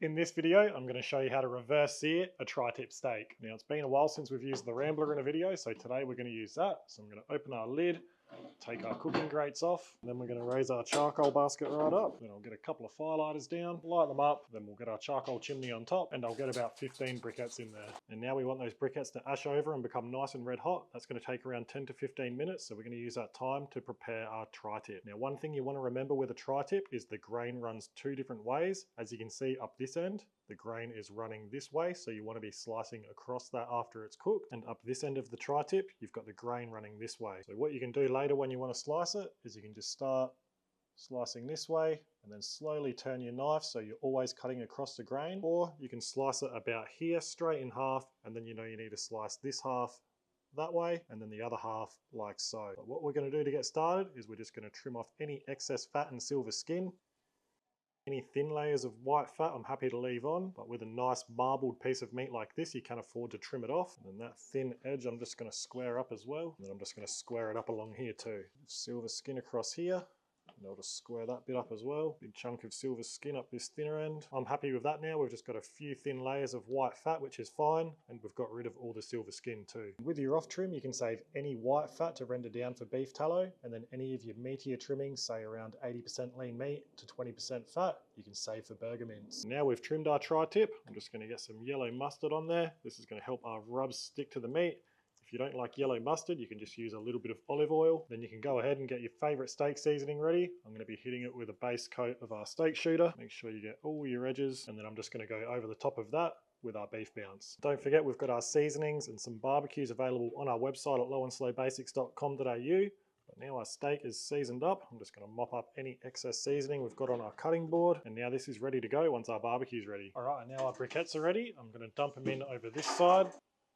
In this video, I'm going to show you how to reverse sear a tri-tip steak. Now, it's been a while since we've used the Rambler in a video, so today we're going to use that. So I'm going to open our lid, take our cooking grates off, and then we're going to raise our charcoal basket right up. Then I'll get a couple of firelighters down, light them up, then we'll get our charcoal chimney on top, and I'll get about 15 briquettes in there. And now we want those briquettes to ash over and become nice and red hot. That's going to take around 10 to 15 minutes, so we're going to use that time to prepare our tri-tip. Now, one thing you want to remember with a tri-tip is the grain runs two different ways. As you can see up this end, the grain is running this way, so you want to be slicing across that after it's cooked. And up this end of the tri-tip, you've got the grain running this way. So what you can do later when you want to slice it is you can just start slicing this way and then slowly turn your knife so you're always cutting across the grain, or you can slice it about here straight in half, and then you know you need to slice this half that way and then the other half like so. But what we're going to do to get started is we're just going to trim off any excess fat and silver skin. Any thin layers of white fat I'm happy to leave on, but with a nice marbled piece of meat like this you can afford to trim it off. And then that thin edge I'm just going to square up as well, and then I'm just going to square it up along here too. Silver skin across here, and I'll just square that bit up as well. Big chunk of silver skin up this thinner end. I'm happy with that now. We've just got a few thin layers of white fat, which is fine, and we've got rid of all the silver skin too. With your off trim, you can save any white fat to render down for beef tallow, and then any of your meatier trimmings, say around 80% lean meat to 20% fat, you can save for burger mince. Now we've trimmed our tri-tip, I'm just going to get some yellow mustard on there. This is going to help our rubs stick to the meat. If you don't like yellow mustard, you can just use a little bit of olive oil. Then you can go ahead and get your favorite steak seasoning ready. I'm going to be hitting it with a base coat of our steak shooter. Make sure you get all your edges, and then I'm just going to go over the top of that with our beef bounce. Don't forget, we've got our seasonings and some barbecues available on our website at lowandslowbasics.com.au. But now our steak is seasoned up. I'm just going to mop up any excess seasoning we've got on our cutting board. And now this is ready to go once our barbecue is ready. All right, and now our briquettes are ready. I'm going to dump them in over this side,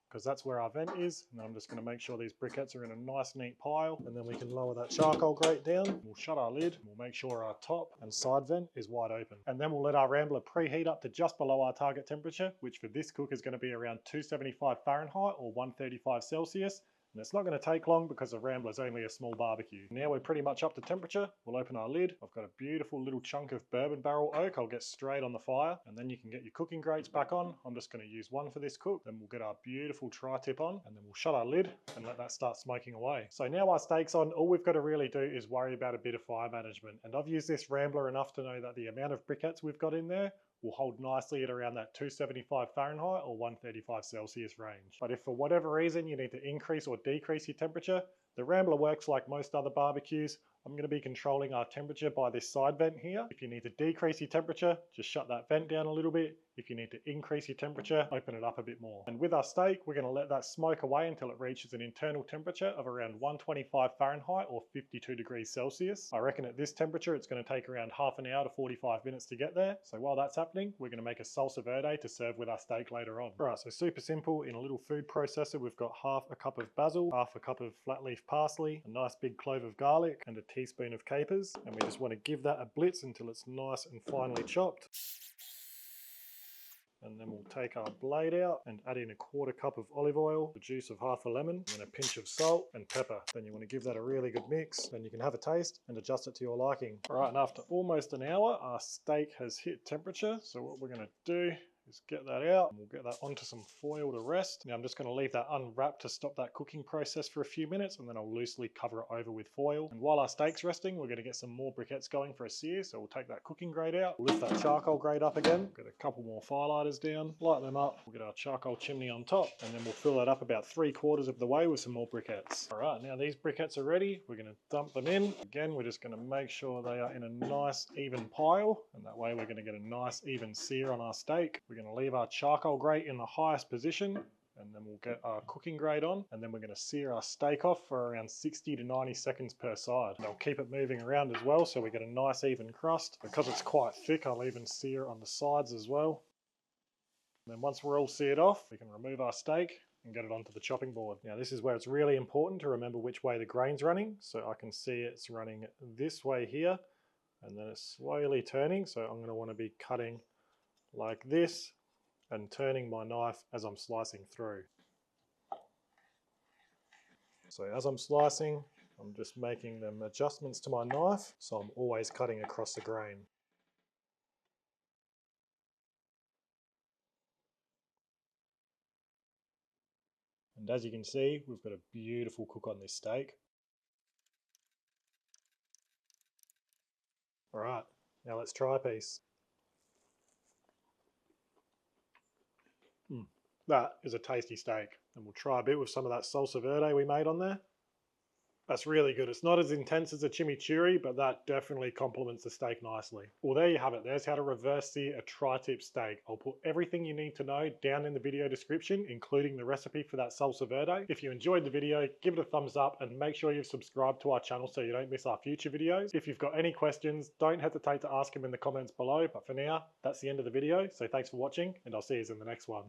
because that's where our vent is. And I'm just going to make sure these briquettes are in a nice neat pile, and then we can lower that charcoal grate down. We'll shut our lid, we'll make sure our top and side vent is wide open, and then we'll let our Rambler preheat up to just below our target temperature, which for this cook is going to be around 275 Fahrenheit or 135 Celsius. And it's not going to take long because the Rambler is only a small barbecue. Now we're pretty much up to temperature. We'll open our lid. I've got a beautiful little chunk of bourbon barrel oak I'll get straight on the fire, and then you can get your cooking grates back on. I'm just going to use one for this cook. Then we'll get our beautiful tri-tip on, and then we'll shut our lid and let that start smoking away. So now our steak's on, all we've got to really do is worry about a bit of fire management. And I've used this Rambler enough to know that the amount of briquettes we've got in there will hold nicely at around that 275 Fahrenheit or 135 Celsius range. But if for whatever reason you need to increase or decrease your temperature, the Rambler works like most other barbecues. I'm going to be controlling our temperature by this side vent here. If you need to decrease your temperature, just shut that vent down a little bit. If you need to increase your temperature, open it up a bit more. And with our steak, we're going to let that smoke away until it reaches an internal temperature of around 125 Fahrenheit or 52 degrees Celsius. I reckon at this temperature, it's going to take around half an hour to 45 minutes to get there. So while that's happening, we're going to make a salsa verde to serve with our steak later on. All right, so super simple. In a little food processor, we've got half a cup of basil, half a cup of flat leaf parsley, a nice big clove of garlic, and a teaspoon of capers. And we just want to give that a blitz until it's nice and finely chopped. And then we'll take our blade out and add in a quarter cup of olive oil, the juice of half a lemon, and a pinch of salt and pepper. Then you want to give that a really good mix. Then you can have a taste and adjust it to your liking. All right, and after almost an hour, our steak has hit temperature. So what we're going to do is get that out, and we'll get that onto some foil to rest. Now I'm just going to leave that unwrapped to stop that cooking process for a few minutes, and then I'll loosely cover it over with foil. And while our steak's resting, we're going to get some more briquettes going for a sear. So we'll take that cooking grate out, lift that charcoal grate up again, get a couple more firelighters down, light them up, we'll get our charcoal chimney on top, and then we'll fill that up about 3/4 of the way with some more briquettes. All right, now these briquettes are ready. We're going to dump them in. Again, we're just going to make sure they are in a nice even pile, and that way we're going to get a nice even sear on our steak. We're going to leave our charcoal grate in the highest position, and then we'll get our cooking grate on, and then we're going to sear our steak off for around 60 to 90 seconds per side. And I'll keep it moving around as well so we get a nice even crust. Because it's quite thick, I'll even sear on the sides as well. And then once we're all seared off, we can remove our steak and get it onto the chopping board. Now this is where it's really important to remember which way the grain's running. So I can see it's running this way here, and then it's slowly turning. So I'm going to want to be cutting like this and turning my knife as I'm slicing through. So as I'm slicing, I'm just making them adjustments to my knife, so I'm always cutting across the grain. And as you can see, we've got a beautiful cook on this steak. All right, now let's try a piece. That is a tasty steak. And we'll try a bit with some of that salsa verde we made on there. That's really good. It's not as intense as a chimichurri, but that definitely complements the steak nicely. Well, there you have it. There's how to reverse sear a tri-tip steak. I'll put everything you need to know down in the video description, including the recipe for that salsa verde. If you enjoyed the video, give it a thumbs up and make sure you've subscribed to our channel so you don't miss our future videos. If you've got any questions, don't hesitate to ask them in the comments below. But for now, that's the end of the video. So thanks for watching, and I'll see you in the next one.